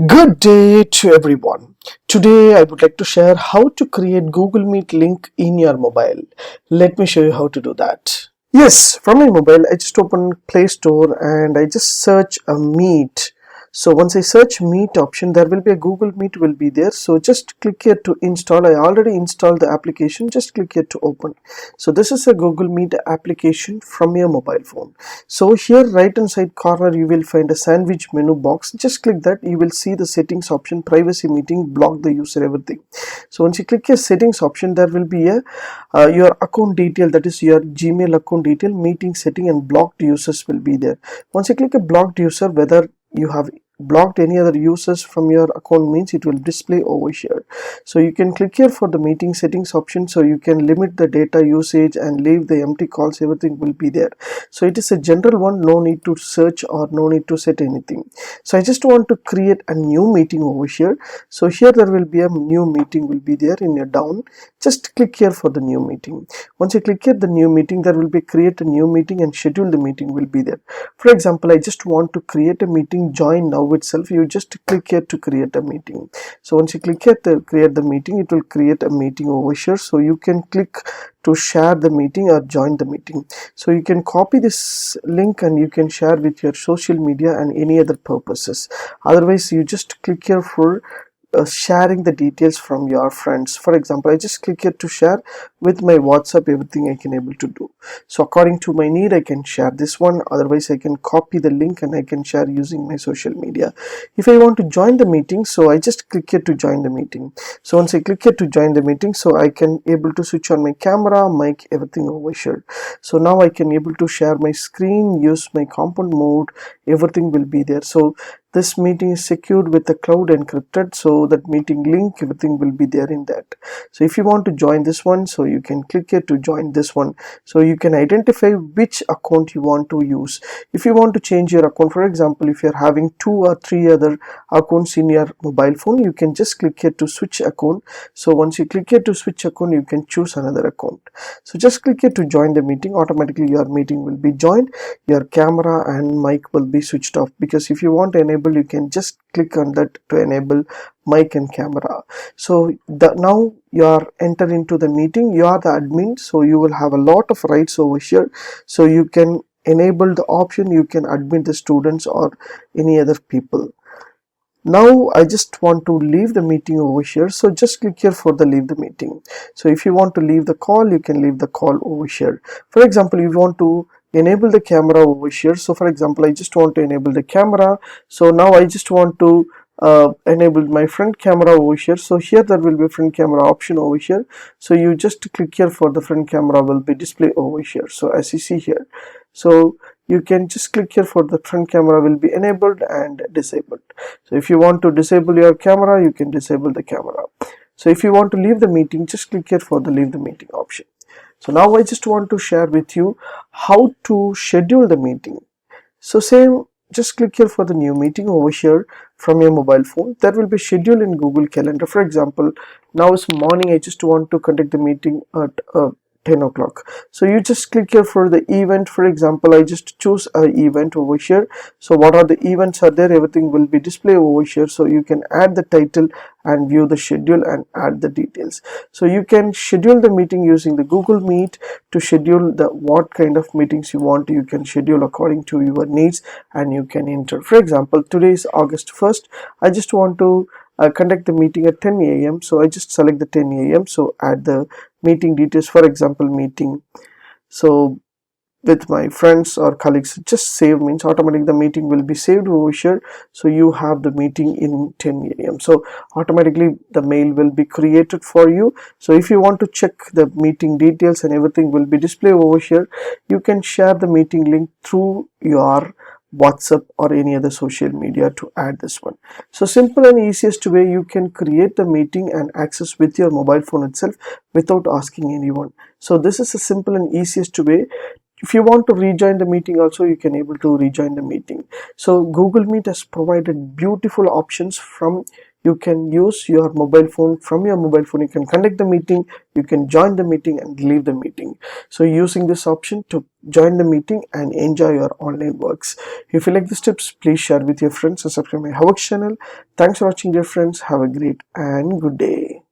Good day to everyone. Today I would like to share how to create Google Meet link in your mobile. Let me show you how to do that. Yes, from my mobile I just open Play Store and I just search a Meet. So once I search Meet option, there will be a Google Meet will be there. So just click here to install. I already installed the application. Just click here to open. So this is a Google Meet application from your mobile phone. So here right hand side corner you will find a sandwich menu box. Just click that. You will see the settings option, privacy meeting, block the user, everything. So once you click your settings option, there will be a your account detail, that is your Gmail account detail, meeting setting, and blocked users will be there. Once you click a blocked user, whether you have blocked any other users from your account means it will display over here. So you can click here for the meeting settings option, so you can limit the data usage and leave the empty calls, everything will be there. So it is a general one, no need to search or no need to set anything. So I just want to create a new meeting over here. So here there will be a new meeting will be there in your down. Just click here for the new meeting. Once you click here the new meeting, there will be create a new meeting and schedule the meeting will be there. For example, I just want to create a meeting, join now itself. You just click here to create a meeting. So once you click here to create the meeting, it will create a meeting over here. So you can click to share the meeting or join the meeting. So you can copy this link and you can share with your social media and any other purposes. Otherwise you just click here for sharing the details from your friends. For example, I just click here to share with my WhatsApp, everything I can able to do. So according to my need I can share this one, otherwise I can copy the link and I can share using my social media. If I want to join the meeting, so I just click here to join the meeting. So once I click here to join the meeting, so I can able to switch on my camera, mic, everything over here. So now I can able to share my screen, use my compound mode, everything will be there. So this meeting is secured with the cloud encrypted, so that meeting link, everything will be there in that. So if you want to join this one, so you can click here to join this one. So you can identify which account you want to use. If you want to change your account, for example, if you're having 2 or 3 other accounts in your mobile phone, you can just click here to switch account. So once you click here to switch account, you can choose another account. So just click here to join the meeting. Automatically your meeting will be joined. Your camera and mic will be switched off, because if you want to enable, you can just click on that to enable mic and camera. So now you are enter into the meeting, you are the admin, so you will have a lot of rights over here. So you can enable the option, you can admit the students or any other people. Now I just want to leave the meeting over here, so just click here for the leave the meeting. So if you want to leave the call, you can leave the call over here. For example, if you want to enable the camera over here, so for example I just want to enable the camera. So now I just want to enable my front camera over here. So here there will be front camera option over here. So you just click here for the front camera will be displayed over here. So as you see here, so you can just click here for the front camera will be enabled and disabled. So if you want to disable your camera, you can disable the camera. So if you want to leave the meeting, just click here for the leave the meeting option. So now I just want to share with you how to schedule the meeting. So same, just click here for the new meeting over here from your mobile phone. That will be scheduled in Google Calendar. For example, now it's morning, I just want to conduct the meeting at 10 o'clock. So you just click here for the event. For example, I just choose an event over here. So what are the events are there, everything will be displayed over here. So you can add the title and view the schedule and add the details. So you can schedule the meeting using the Google Meet to schedule the what kind of meetings you want. You can schedule according to your needs and you can enter. For example, today is August 1st. I just want to conduct the meeting at 10 a.m. So I just select the 10 a.m. So add the meeting details. For example, meeting so with my friends or colleagues, just save means automatically the meeting will be saved over here. So you have the meeting in 10 a.m. so automatically the mail will be created for you. So if you want to check the meeting details and everything will be displayed over here, you can share the meeting link through your WhatsApp or any other social media to add this one. So simple and easiest way you can create the meeting and access with your mobile phone itself without asking anyone. So this is a simple and easiest way. If you want to rejoin the meeting also, you can able to rejoin the meeting. So Google Meet has provided beautiful options from You can use your mobile phone. From your mobile phone you can conduct the meeting, you can join the meeting and leave the meeting. So using this option to join the meeting and enjoy your online works. If you like these tips, please share with your friends and subscribe my HowXT channel. Thanks for watching, dear friends. Have a great and good day.